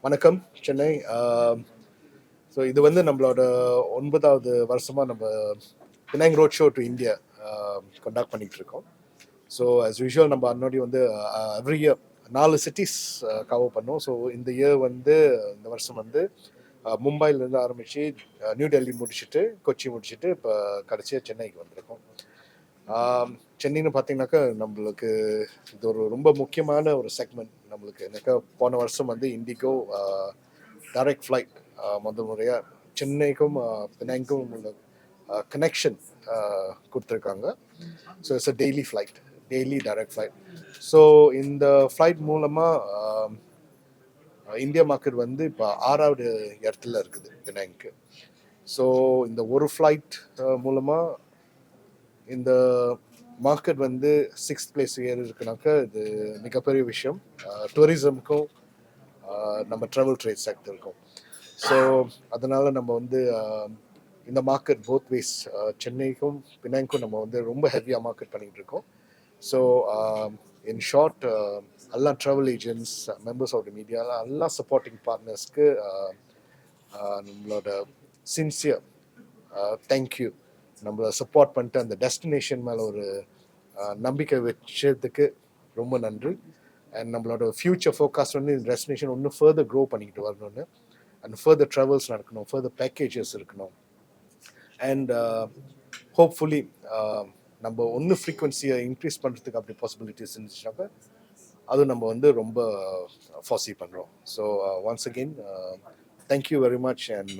வணக்கம் சென்னை. ஸோ இது வந்து நம்மளோட 9வது வருஷமாக நம்ம Penang road show to India conduct பண்ணிகிட்டு இருக்கோம். ஸோ ஆஸ் யூஷுவல் நம்ம அன்னோடி வந்து எவ்ரி இயர் 4 சிட்டிஸ் கவர் பண்ணோம். ஸோ இந்த இயர் வந்து இந்த வருஷம் வந்து மும்பைலேருந்து ஆரம்பித்து நியூ டெல்லி முடிச்சுட்டு கொச்சி முடிச்சுட்டு இப்போ கடைசியாக சென்னைக்கு வந்திருக்கோம். சென்னைன்னு பார்த்தீங்கன்னாக்கா நம்மளுக்கு இது ஒரு ரொம்ப முக்கியமான ஒரு செக்மெண்ட் நம்மளுக்கு. எனக்கா போன வருஷம் வந்து இண்டிகோ டைரக்ட் ஃப்ளைட் முதல் முறையாக சென்னைக்கும் பினாங்கும் உள்ள கனெக்ஷன் கொடுத்துருக்காங்க. So it's a daily flight, daily direct flight. So இந்த ஃப்ளைட் மூலமாக இந்தியா மார்க்கெட் வந்து இப்போ 6வது இடத்துல இருக்குது பினாங்க்கு. ஸோ இந்த ஒரு ஃப்ளைட் மூலமாக இந்த மார்க்கெட் வந்து 6th பிளேஸ் ஏறி இருக்குனாக்கா இது மிகப்பெரிய விஷயம் டூரிசமுக்கும் நம்ம ட்ராவல் ட்ரேட் செக்டருக்கும். ஸோ அதனால் நம்ம வந்து இந்த மார்க்கெட் போத் வேஸ் சென்னைக்கும் பினாங்க்கும் நம்ம வந்து ரொம்ப ஹெவியாக மார்க்கெட் பண்ணிகிட்டு இருக்கோம். ஸோ இன் ஷார்ட் எல்லா travel agents, members of the media, எல்லா சப்போர்ட்டிங் பார்ட்னர்ஸ்க்கு நம்மளோட சின்சியர் தேங்க்யூ. நம்மளை சப்போர்ட் பண்ணிட்டு அந்த டெஸ்டினேஷன் மேலே ஒரு நம்பிக்கை வச்சதுக்கு ரொம்ப நன்றி. அண்ட் நம்மளோட ஃப்யூச்சர் ஃபோக்காஸ்ட் வந்து இந்த டெஸ்டினேஷன் இன்னும் ஃபர்தர் க்ரோ பண்ணிக்கிட்டு வரணும்னு, அண்ட் ஃபர்தர் ட்ராவல்ஸ் நடக்கணும், ஃபர்தர் பேக்கேஜஸ் இருக்கணும். அண்ட் ஹோப்ஃபுல்லி நம்ம ஒன்று ஃப்ரீக்வன்சியை இன்க்ரீஸ் பண்ணுறதுக்கு அப்படி பாசிபிலிட்டிஸ் இருந்துச்சுனாக்கா அது நம்ம வந்து ரொம்ப ஃபாசி பண்ணுறோம். So once again thank you very much. And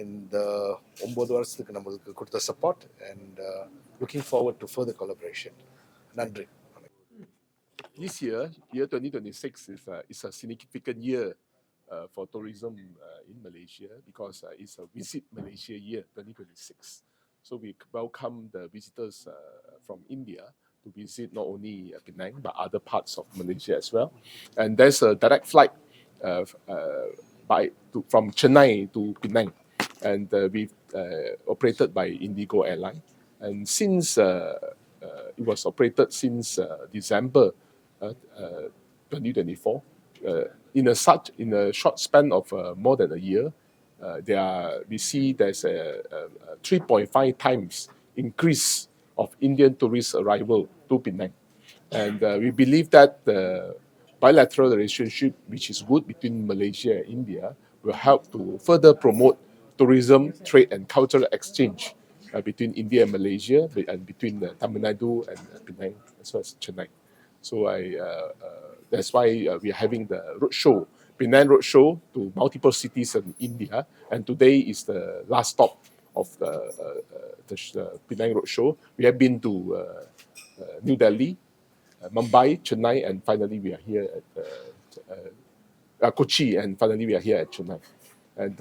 இந்த 9 வருஷத்துக்கு நம்மளுக்கு கொடுத்த support and looking forward to further collaboration. நன்றி. This year 2026 is a significant year for tourism in Malaysia because it's a Visit Malaysia year 2026. So we welcome the visitors from India to visit not only Penang but other parts of Malaysia as well. And there's a direct flight from Chennai to Penang, and we've operated by Indigo Airline. And since it was operated since December 2024, in a short span of more than a year, we see there's a 3.5 times increase of Indian tourist arrival to Penang. And we believe that the bilateral relationship, which is good between Malaysia and India, will help to further promote tourism, trade, and cultural exchange between India and Malaysia, and between Tamil Nadu and Penang, as well as Chennai. So that's why we are having the roadshow, Penang Roadshow, to multiple cities in India. And today is the last stop of the Penang Roadshow. We have been to New Delhi, Mumbai, Chennai, and finally we are here at Kochi, and finally we are here at Chennai. And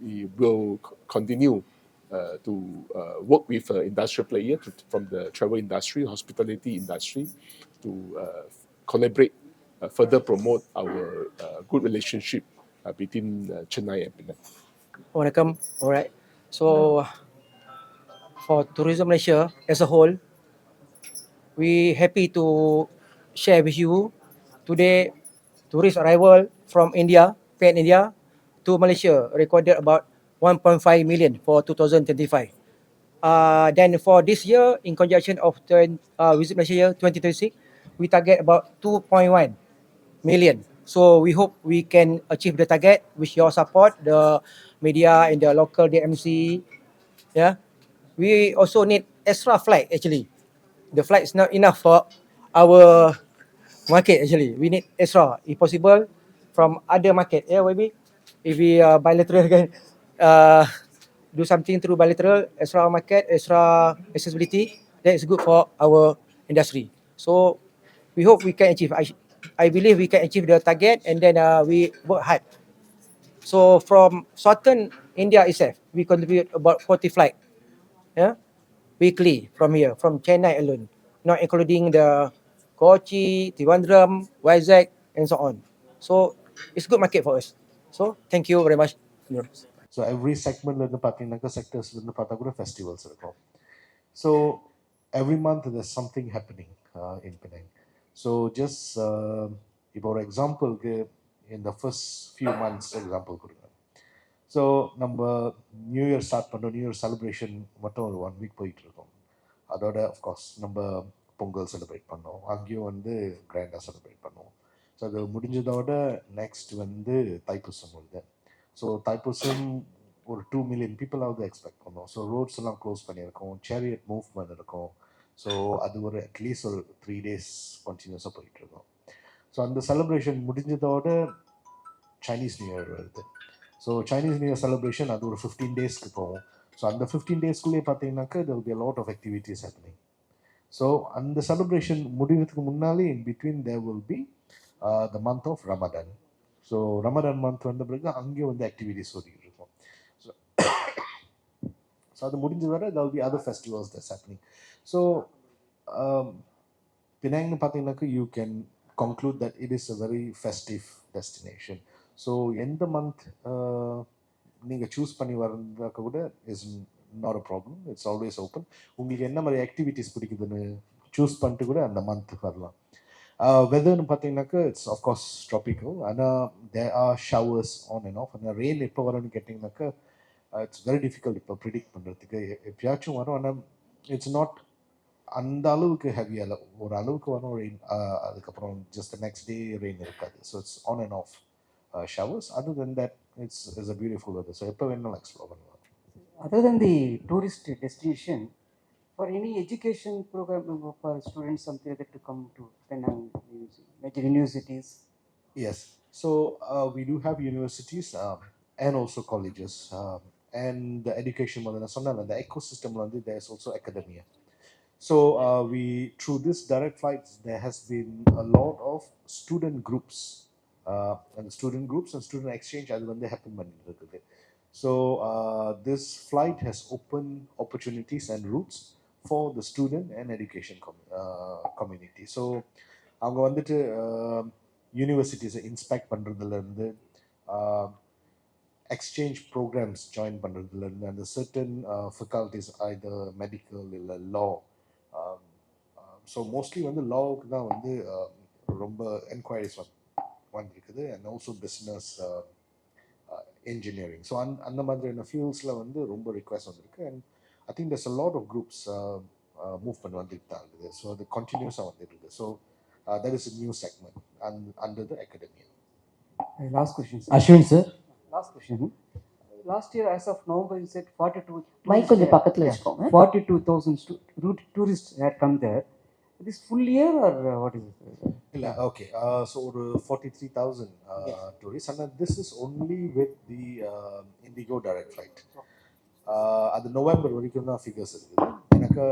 we will continue to work with industrial players from the travel industry, hospitality industry, to collaborate, further promote our good relationship between Chennai and Penang. Welcome. All right. So for Tourism Malaysia as a whole, we happy to share with you today tourist arrival from India, Pan India, to Malaysia recorded about 1.5 million for 2025. Then for this year, in conjunction of Visit Malaysia 2026, we target about 2.1 million. So we hope we can achieve the target with your support, the media and the local DMC. Yeah, we also need extra flight actually. The flight is not enough for our market actually. We need extra, if possible, from other market. Yeah, maybe if we bilateral can do something through bilateral, extra market, extra accessibility, that is good for our industry. So we hope we can achieve. I believe we can achieve the target, and then we work hard. So from southern India itself, we contribute about 40 flight, yeah, weekly from here, from Chennai alone, not including the Kochi, Trivandrum, Vizag, and so on. So it's good market for us. So thank you very much. So every செக்மெண்ட்லேருந்து பார்த்தீங்கன்னாக்கா செக்டர்ஸ்லேருந்து பார்த்தா கூட festivals இருக்கும். So every month there's something happening in Penang. So just இப்போ ஒரு எக்ஸாம்பிளுக்கு in the first few months example கொடுக்குறேன். ஸோ நம்ம நியூ இயர் ஸ்டார்ட் பண்ணுறோம். நியூ இயர் செலிப்ரேஷன் மட்டும் ஒரு 1 வீக் போயிட்டு இருக்கோம். அதோட அஃப்கோர்ஸ் நம்ம பொங்கல் செலிப்ரேட் பண்ணோம், அங்கேயும் வந்து கிராண்டாக செலிப்ரேட் பண்ணுவோம். ஸோ அது முடிஞ்சதோட நெக்ஸ்ட் வந்து தைப்பூசம் வருது. ஸோ தைப்பூசம் ஒரு 2 மில்லியன் பீப்புளாவது எக்ஸ்பெக்ட் பண்ணோம். ஸோ ரோட்ஸ் எல்லாம் க்ளோஸ் பண்ணியிருக்கோம், சேரியட் மூவ்மெண்ட் இருக்கும். ஸோ அது ஒரு அட்லீஸ்ட் ஒரு 3 days கண்டினியூஸாக போயிட்டுருக்கோம். ஸோ அந்த செலிப்ரேஷன் முடிஞ்சதோட சைனீஸ் நியூ இயர் வருது. So Chinese new year celebration அது ஒரு 15 daysக்கு போகும். ஸோ அந்த 15 daysக்குள்ளேயே பார்த்தீங்கன்னாக்கா there will be a lot of activities happening. So அந்த செலிப்ரேஷன் முடிகிறதுக்கு முன்னாலே in between there will be the month of Ramadan. So Ramadan month வந்த பிறகு அங்கேயும் வந்து ஆக்டிவிட்டிஸ் ஓடிக்கிட்டு இருக்கும். ஸோ அது முடிஞ்ச வரை there will be other festivals that's happening. So பினாங்னு பார்த்தீங்கன்னாக்கா you can conclude that it is a very festive destination. So எந்த மந்த் நீங்கள் சூஸ் பண்ணி வர்றதாக்க கூட is not a problem, it's always open. உங்களுக்கு என்ன மாதிரி ஆக்டிவிட்டீஸ் பிடிக்குதுன்னு சூஸ் பண்ணிட்டு கூட அந்த மந்த் வரலாம். வெதர்னு பார்த்தீங்கன்னாக்கா இட்ஸ் ஆஃப்கோர்ஸ் ட்ராபிக்கல், ஆனால் there are showers on and off. அந்த ரெயின் எப்போ வரும்னு கேட்டிங்கனாக்கா இட்ஸ் வெரி டிஃபிகல்ட் இப்போ ப்ரிடிக்ட் பண்ணுறதுக்கு. எப்பயாச்சும் வரும், ஆனால் இட்ஸ் நாட் அந்த அளவுக்கு ஹெவியாக, ஒரு அளவுக்கு வரும் ரெயின், அதுக்கப்புறம் ஜஸ்ட் நெக்ஸ்ட் டே ரெயின் இருக்காது. So it's on and of showers. Other than that, it's a beautiful weather. So எப்போ வேணாலும் எக்ஸ்ப்ளோர் பண்ணலாம். Other than the tourist destination, for any education program for students, something like that to come to Penang, major universities? Yes. So we do have universities and also colleges. And the education, the ecosystem, there is also academia. So we, through this direct flights, there has been a lot of student groups. And student groups and student exchange அது வந்து happen பண்ணிட்டு இருக்குது. So this flight has opened opportunities and routes for the student and education community. So அவங்க வந்துட்டு யூனிவர்சிட்டிஸை inspect பண்ணுறதுலேருந்து, exchange programs join பண்ணுறதுலேருந்து, அந்த certain ஃபெக்கல்ட்டிஸ் either medical இல்லை லா. So mostly வந்து லாவுக்கு தான் வந்து ரொம்ப என்கொயரிஸ் வந்திருக்குது. And also business, engineering. So அந்த மாதிரியான ஃபீல்ட்ஸில் வந்து ரொம்ப ரிக்வெஸ்ட் வந்திருக்கு. And I think there's a lot of groups move பண்ணி வந்துட்டு தான் இருக்குது. ஸோ அது கண்டினியூஸாக வந்துட்டு இருக்குது. So that is a new segment under the academia. Last question, sir. Ashwin sir, Last question. Last year, as of November, you said 42. Mic கொஞ்சம் பக்கத்துல வச்சுக்கோங்க. 42,000 tourists had come there. This full year or what is it? இல்லை, okay. So ஒரு 43,000 tourists. And this is only with the Indigo direct flight. அது November வரைக்கும் தான் figures இருக்குது. எனக்கு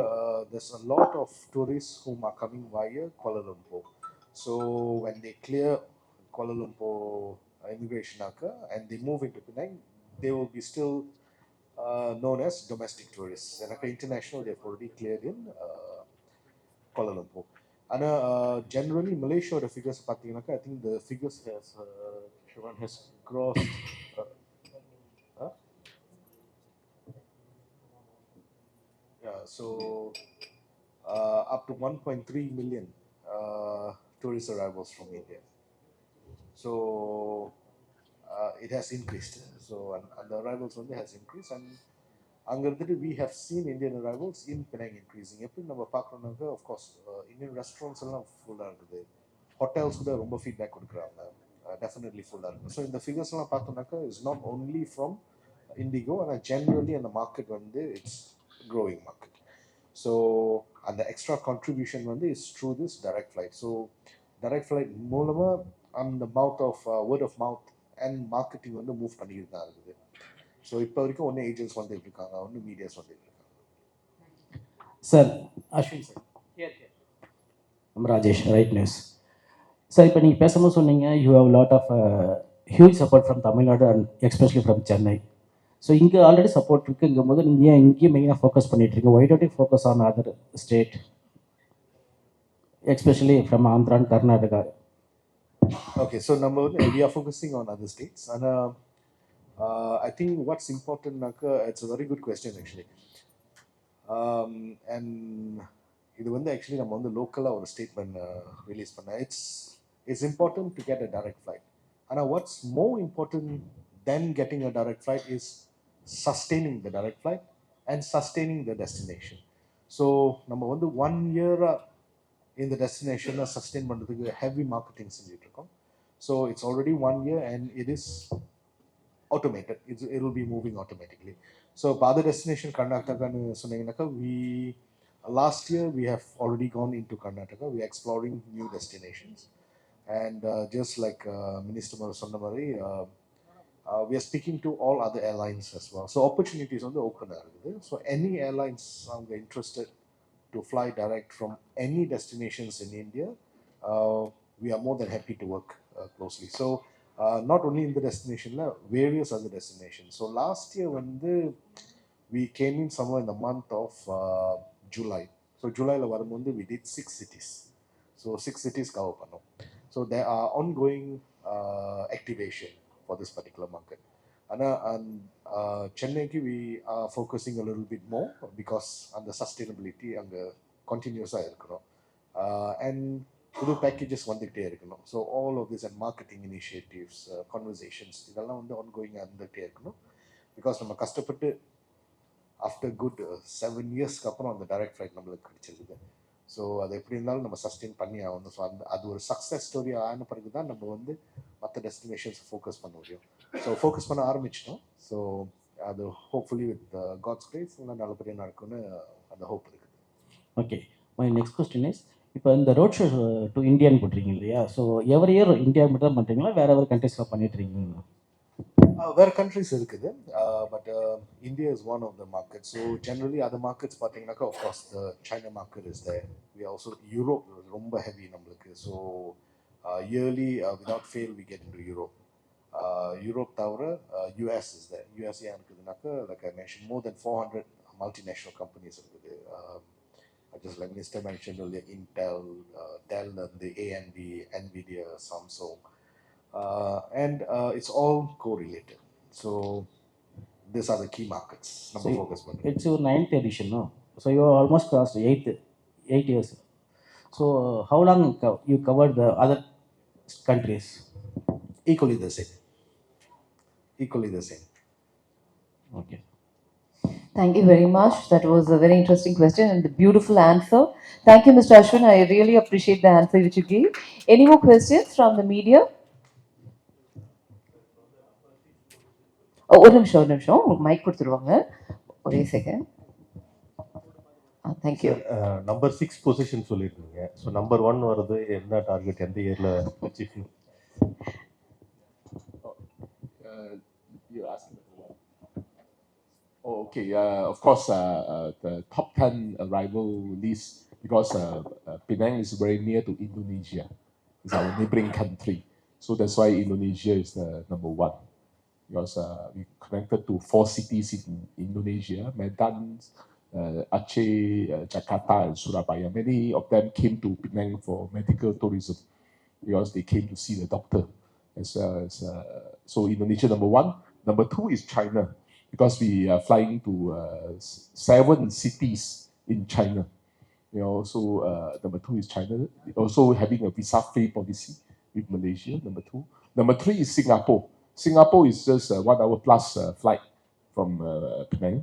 there's a lot of tourists whom are coming via Kuala Lumpur. So when they clear Kuala Lumpur immigration and they move into Penang, they will be still known as domestic tourists. And international, they've already cleared in Kuala Lumpur. ஆனால் generally Malaysia figures பார்த்தீங்கன்னாக்கா, I think the figures has crossed so up to 1.3 million tourist arrivals from India. So it has increased. So and the arrivals only has increased. And அங்கே இருந்துட்டு we have seen Indian arrivals in Penang increasing. எப்படி நம்ம பார்க்குறோம்னாக்கா, of course Indian restaurants எல்லாம் ஃபுல்லாக இருக்குது, hotels கூட ரொம்ப feedback கொடுக்குறாங்க, டெஃபினெட்லி ஃபுல்லாக இருக்குது. ஸோ இந்த ஃபிகர்ஸ்லாம் பார்த்தோம்னாக்கா it's not only from IndiGo, ஆனால் ஜென்ரலி அந்த மார்க்கெட் வந்து இட்ஸ் க்ரோயிங் மார்க்கெட். ஸோ அந்த எக்ஸ்ட்ரா கான்ட்ரிபியூஷன் வந்து is through this direct flight. So direct flight மூலமாக அந்த mouth of word of mouth and marketing வந்து மூவ் பண்ணிக்கிட்டு தான் இருக்குது. ஸோ இப்போ வரைக்கும் ஒன்று ஏஜென்ட்ஸ் வந்துட்டு இருக்காங்க, ஒன்று மீடியாஸ் வந்துட்டு இருக்காங்க. சார் அஸ்வின் சார், நம்ம ராஜேஷ், ரைட் நியூஸ் சார். இப்போ நீங்கள் பேசும்போது சொன்னீங்க you have lot of huge support from Tamil Nadu and especially from Chennai. So இங்கே ஆல்ரெடி சப்போர்ட் இருக்குங்கும் போது நீங்கள் ஏன் இங்கேயும் மெயினாக ஃபோக்கஸ் பண்ணிட்டு இருக்கீங்க? Why don't you focus on other state, especially from Andhra and Karnataka? Okay, so நம்ம வந்து we are focusing on other states. ஆனால் I think what's important, it's a very good question actually. And இது வந்து ஆக்சுவலி நம்ம வந்து லோக்கலாக ஒரு ஸ்டேட்மெண்ட் ரிலீஸ் பண்ண, it's important to get a direct flight. And what's more important than getting a direct flight is sustaining the direct flight and sustaining the destination. So number one, the 1 year in the destination sustain பண்றதுக்கு heavy marketing செஞ்சுட்டு இருக்கோம். So it's already 1 year and it is automated. It will be moving automatically. So other destination Karnataka சொன்னீங்கன்னாக்கா we last year we have already gone into Karnataka. We are exploring new destinations, and just like Minister சொன்ன மாதிரி we are speaking to all other airlines as well. So opportunities on the open இருக்குது. So any airlines are interested to fly direct from any destinations in India, we are more than happy to work closely. So not only in the destination, various other destinations. So last year when we came in somewhere in the month of July. So July we did 6 cities. So 6 cities cover pannom. So there are ongoing activation for this particular market. And Chennai we are focusing a little bit more because on the sustainability and the continuous and புது packages வந்துகிட்டே இருக்கணும். So all of this and marketing initiatives, conversations இதெல்லாம் வந்து ongoing வந்துகிட்டே இருக்கணும். Because நம்ம கஷ்டப்பட்டு after good 7 yearsக்கு அப்புறம் அந்த direct flight நம்மளுக்கு கிடைச்சிருக்கு. ஸோ அது எப்படி இருந்தாலும் நம்ம சஸ்டெயின் பண்ணி ஆகணும். ஸோ அது ஒரு சக்ஸஸ் ஸ்டோரி ஆன பிறகு தான் நம்ம வந்து மற்ற டெஸ்டினேஷன்ஸ் ஃபோக்கஸ் பண்ண முடியும். ஸோ ஃபோக்கஸ் பண்ண ஆரம்பிச்சிட்டோம். ஸோ அது ஹோப்ஃபுல்லி வித் காட்ஸ் கிரேஸ் நல்லபடியாக நடக்கும்னு அந்த ஹோப் இருக்குது. Okay, my next question is, இப்போ இந்த ரோட் ஷோ டு இந்தியான்னு போட்டிருக்கீங்க இல்லையா? ஸோ எவ்ரி இயர் இந்தியா மட்டும் தான் பண்ணுறீங்களா, வேறு எவ்வளோ கண்ட்ரிஸில் பண்ணிட்டு இருக்கீங்களா? வேறு கண்ட்ரிஸ் இருக்குது, but India is one of the market. So generally other markets பார்த்தீங்கன்னாக்கா of course the China market is there. We also Europe ரொம்ப ஹெவி நம்மளுக்கு. So yearly without fail we get into Europe. Europe தவிர US is there. US ஏன் இருக்குதுனாக்கா like I mention more than 400 multinational companies இருக்குது. Just like Mr. mentioned earlier, Intel, Dell, and the AMD, Nvidia, Samsung. And it's all correlated. So these are the key markets. Number focus. It's your 9th edition, no? So you are almost crossed 8 years. So how long you covered the other countries? Equally the same. Okay. Thank you very much. That was a very interesting question and a beautiful answer. Thank you, Mr. Ashwin. I really appreciate the answer which you gave. Any more questions from the media? ஒரு நிமிஷம் mic கொடுத்துருவாங்க, ஒரே second. Thank you. Number 6 position சொல்லியிருக்கீங்க. So number 1 வருது, என்ன target எந்த இயரில் achieve? Oh, okay. Of course, the top 10 arrival list, because Penang is very near to Indonesia. It's our neighboring country. So that's why Indonesia is the number 1. Because we connected to 4 cities in Indonesia: Medan, Aceh, Jakarta, and Surabaya. Many of them came to Penang for medical tourism because they came to see the doctor. So Indonesia number 1. Number 2 is China, because we are flying to 7 cities in China. So number 2 is China. Also having a visa-free policy with Malaysia. Number 2. Number 3 is Singapore. Singapore is just 1 hour plus flight from Penang.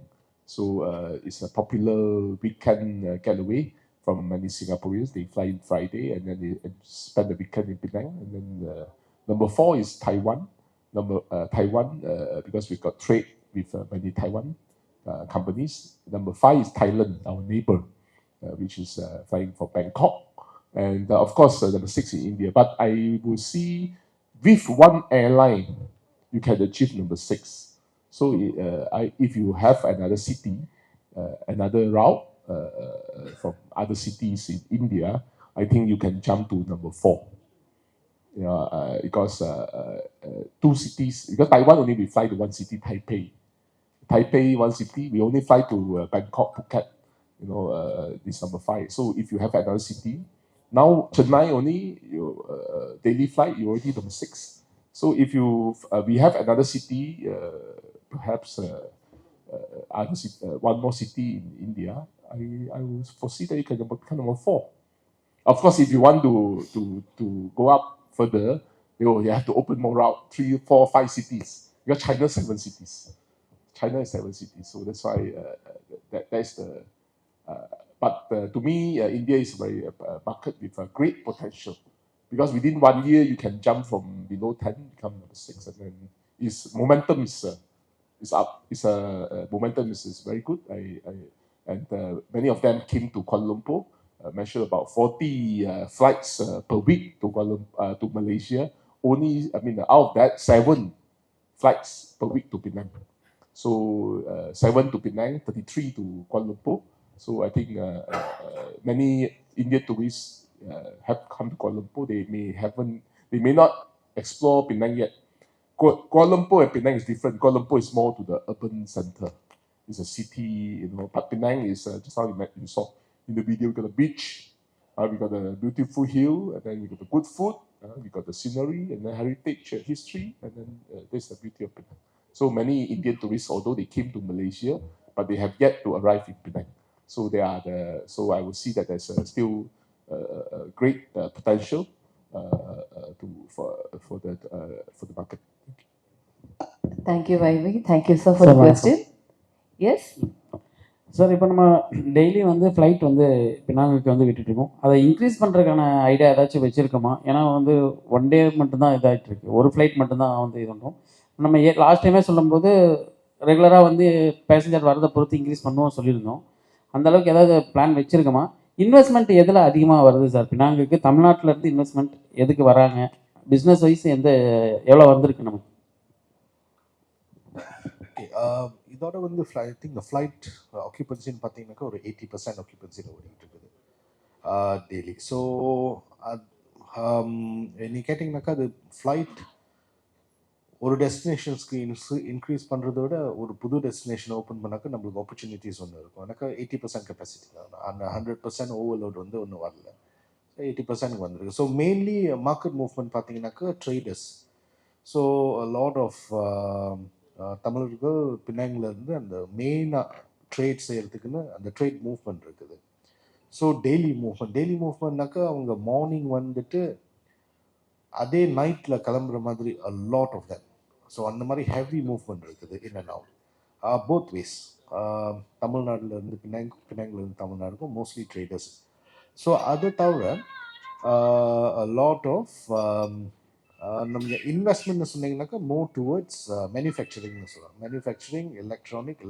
So it's a popular weekend getaway from many Singaporeans. They fly in Friday and then they spend the weekend in Penang. And then number 4 is Taiwan. Taiwan, because we've got trade with many Taiwan companies. Number 5 is Thailand, our neighbor, which is flying for Bangkok. And of course, number 6 is India. But I will see with one airline, you can achieve number 6. So if you have another city, another route from other cities in India, I think you can jump to number 4. Because 2 cities, because Taiwan only we fly to 1 city, Taipei 1 city, we only fly to Bangkok, Phuket, this number 5. So if you have another city, now Chennai only, daily flight, you already number 6. So if we have another city, perhaps one more city in India, I will foresee that you can become number 4. Of course, if you want to go up further, They have to open more route, 3, 4, 5 cities. Because China is 7 cities. China is 7 cities, so that's why that's the. But to me, India is very market with a great potential, because within 1 year you can jump from below 10 become number 6, and then its momentum is up. Its momentum is very good. And many of them came to Kuala Lumpur. Mentioned about 40 flights per week to to Malaysia. Only, I mean, out of that, 7 flights per week to Penang. So 7 to Penang, 33 to Kuala Lumpur. So I think many Indian tourists have come to Kuala Lumpur. They may not explore Penang yet. Kuala Lumpur and Penang is different. Kuala Lumpur is more to the urban center. It's a city, But Penang is just how you saw in the video. We got a beach, we got a beautiful hill, and then we got the good food, we got the scenery, and then heritage, history, and then this is the beauty of Penang. So many Indian tourists, although they came to Malaysia, but they have yet to arrive in Penang. So So I would see that there's still a great potential for the market. Thank you, Vaivy. Thank you, sir, for Sir, the question. Yes. Sir இப்போ நம்ம daily வந்து flight வந்து பினாங்குக்கு வந்து விட்டுட்டு இருக்கோம். அதை increase பண்ணுறதுக்கான idea ஏதாச்சும் வச்சுருக்கோமா? ஏன்னா வந்து 1 டே மட்டும்தான் இதாகிட்டு இருக்கு, ஒரு ஃப்ளைட் மட்டும்தான் வந்து இது பண்ணுறோம். நம்ம லாஸ்ட் டைமே சொல்லும்போது ரெகுலராக வந்து பேசஞ்சர் வரதை பொறுத்து இன்க்ரீஸ் பண்ணுவோம் சொல்லியிருந்தோம். அந்தளவுக்கு ஏதாவது பிளான் வச்சுருக்கோமா? இன்வெஸ்ட்மெண்ட் எதில் அதிகமாக வருது சார் பினாங்குக்கு? தமிழ்நாட்டில் இருந்து இன்வெஸ்ட்மெண்ட் எதுக்கு வராங்க? பிஸ்னஸ் வைஸ் எவ்வளோ வந்திருக்கு நமக்கு? இதோட வந்து ஐ திங்க் இந்த ஃப்ளைட் ஆக்குபன்சின்னு பார்த்தீங்கன்னாக்கா ஒரு 80% ஆக்குபன்சியில் ஓடிட்டு இருக்குது டெய்லி. ஸோ நீ கேட்டிங்கனாக்கா அது ஃப்ளைட் ஒரு டெஸ்டினேஷன்ஸ்க்கு இன்க்ரீஸ் பண்ணுறத விட ஒரு புது டெஸ்டினேஷன் ஓப்பன் பண்ணாக்க நம்மளுக்கு ஆப்பர்ச்சுனிட்டிஸ் ஒன்று இருக்கும். எனக்கு 80% கெப்பாசிட்டி தான், அந்த 100% ஓவர்லோட் வந்து ஒன்றும் வரல. 80% வந்திருக்கு. ஸோ மெயின்லி மார்க்கெட் மூவ்மெண்ட் பார்த்தீங்கன்னாக்கா ட்ரேடர்ஸ். ஸோ லாட் ஆஃப் தமிழர்கள் பினாங்கிலேருந்து அந்த மெயினாக ட்ரேட் செய்கிறதுக்குன்னு அந்த ட்ரேட் மூவ்மெண்ட் இருக்குது. ஸோ டெய்லி மூவ்மெண்ட்னாக்கா அவங்க மார்னிங் வந்துட்டு அதே நைட்டில் கிளம்புற மாதிரி a lot of them. So அந்த மாதிரி ஹெவி மூவ்மெண்ட் இருக்குது in and out both ways. தமிழ்நாட்டிலேருந்து பினாங்கிலேருந்து தமிழ்நாடுக்கும் மோஸ்ட்லி ட்ரேடர்ஸ். ஸோ அதை தவிர லாட் ஆஃப் நம்ம இன்வெஸ்ட்மெண்ட்னு சொன்னீங்கன்னாக்கா மோர் டுவர்ட்ஸ் மேனுஃபேக்சரிங்னு சொல்லலாம். Manufacturing, electronic,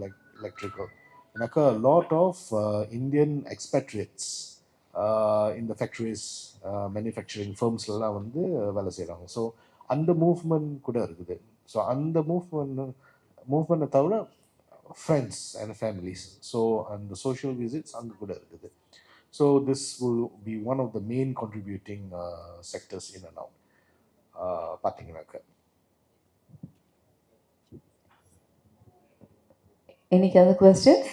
electrical. ஏன்னாக்கா லாட் ஆஃப் இந்தியன் எக்ஸ்பேட்ரியேட்ஸ் இந்த ஃபேக்ட்ரிஸ், மேனுஃபேக்சரிங் ஃபர்ம்ஸ்லாம் வந்து வேலை செய்கிறாங்க. ஸோ அந்த மூவ்மெண்ட் கூட இருக்குது. ஸோ அந்த மூவ்மெண்ட்டை தவிர ஃப்ரெண்ட்ஸ் அண்ட் ஃபேமிலிஸ், ஸோ அந்த சோஷியல் விசிட்ஸ் அங்கே கூட இருக்குது. So this will be one of the main contributing sectors in and out பார்த்தீங்கன்னாக்க. Any other questions?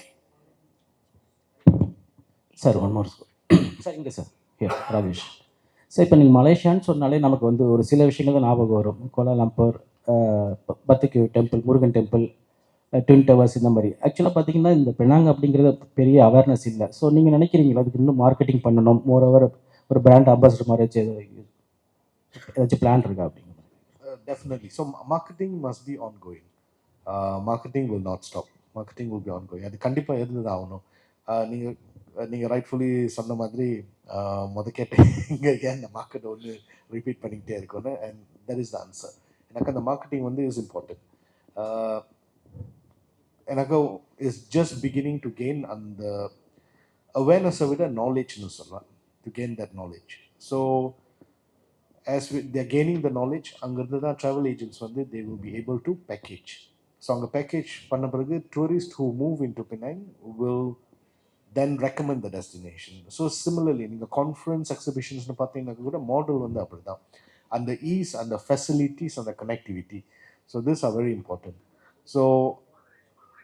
Sir one more sir. இங்கே சார் ஹியர் ராஜேஷ் சார். இப்போ நீங்கள் மலேசியான்னு சொன்னாலே நமக்கு வந்து ஒரு சில விஷயங்கள் தான் ஞாபகம் வரும். கோலாலம்பூர், பத்துக்கு temple, Murugan temple, twin towers, இந்த மாதிரி. ஆக்சுவலாக பார்த்தீங்கன்னா இந்த பெனாங் அப்படிங்கிறது பெரிய அவேர்னஸ் இல்லை. ஸோ நீங்கள் நினைக்கிறீங்களா அதுக்கு இன்னும் மார்க்கெட்டிங் பண்ணணும், மோரோவர் ஒரு பிராண்ட் அம்பாசிடர் மாதிரி ஏதாச்சும் பிளான் இருக்கா அப்படிங்கிற? Definitely. So marketing must be ongoing. Marketing will not stop. Marketing will be ongoing. அது கண்டிப்பாக இருந்துதான் ஆகணும். நீங்கள் ரைட்ஃபுல்லி சொன்ன மாதிரி கேட்டீங்க ஏன் இந்த மார்க்கெட்டை வந்து ரிப்பீட் பண்ணிக்கிட்டே இருக்கோன்னு. And that is the answer. எனக்கு அந்த மார்க்கெட்டிங் வந்து இஸ் இம்பார்ட்டன்ட். எனக்கு is just beginning to gain அந்த அவேர்னஸை விட நாலேஜ்னு சொல்லலாம். To gain that knowledge. So as they're gaining the knowledge, அங்கிருந்து தான் ட்ராவல் ஏஜென்ட்ஸ் வந்து they will be able to package. So அங்கே பேக்கேஜ் பண்ண பிறகு tourists who move into Penang will then recommend the destination. So similarly நீங்கள் conference எக்ஸிபிஷன்ஸ்னு பார்த்தீங்கன்னா கூட model வந்து அப்படி தான். அந்த ஈஸ், அந்த ஃபெசிலிட்டிஸ், அந்த connectivity, so this are very important. So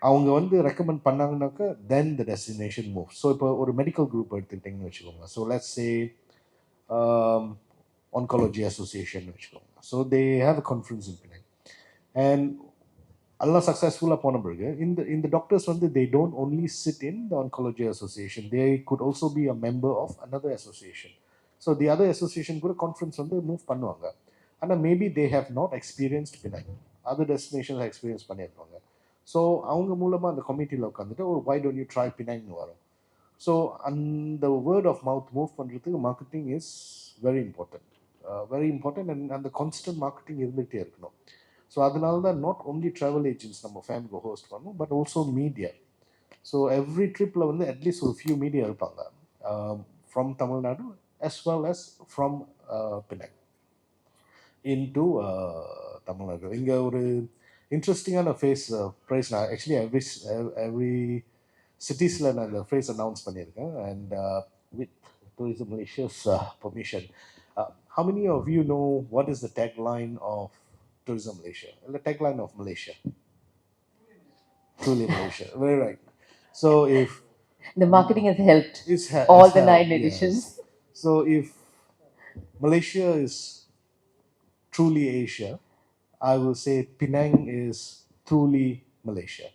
அவங்க வந்து ரெக்கமெண்ட் பண்ணாங்கன்னாக்கா then the destination move. So இப்போ ஒரு மெடிக்கல் குரூப் எடுத்துக்கிட்டிங்கன்னு வச்சுக்கோங்க. So let's say Oncology Association வச்சுக்கோங்க. So they have a conference in Penang. And எல்லாம் சக்ஸஸ்ஃபுல்லாக போன பிறகு இந்த டாக்டர்ஸ் வந்து they don't only sit in the Oncology Association, they could also be a member of another association. So the other association கூட conference வந்து move பண்ணுவாங்க. ஆனால் maybe they have not experienced Penang, other destinations experience பண்ணியிருப்பாங்க. So அவங்க மூலமாக அந்த கமிட்டியில் உட்காந்துட்டு ஒரு வை டோன்ட் யூ ட்ரை பினாங்னு வரும். ஸோ அந்த வேர்ட் ஆஃப் மவுத் மூவ் பண்ணுறதுக்கு marketing is very important, very important. And அந்த கான்ஸ்டன்ட் மார்க்கெட்டிங் இருந்துகிட்டே இருக்கணும். ஸோ அதனால தான் நாட் ஒன்லி ட்ராவல் ஏஜென்ட்ஸ் நம்ம ஃபேமிலிக்கு ஹோஸ்ட் பண்ணணும், but also media. So every ட்ரிப்பில் வந்து அட்லீஸ்ட் ஒரு ஃபியூ மீடியா இருப்பாங்க from Tamil Nadu as well as from Penang into Tamil Nadu. இங்கே ஒரு இன்ட்ரெஸ்டிங்கான ஃபேஸ் ப்ரைஸ் நான் ஆக்சுவலி எவ்ரி சிட்டிஸில் நான் இந்த ஃபேஸ் அனௌன்ஸ் பண்ணியிருக்கேன். And with tourism Malaysia's permission, how many of you know what is the tagline of tourism Malaysia? The tagline of Malaysia, truly Malaysia. Very right. So if The marketing has helped has all the helped, 9 editions. yes. So if Malaysia is truly Asia, I will say Penang is truly Malaysia.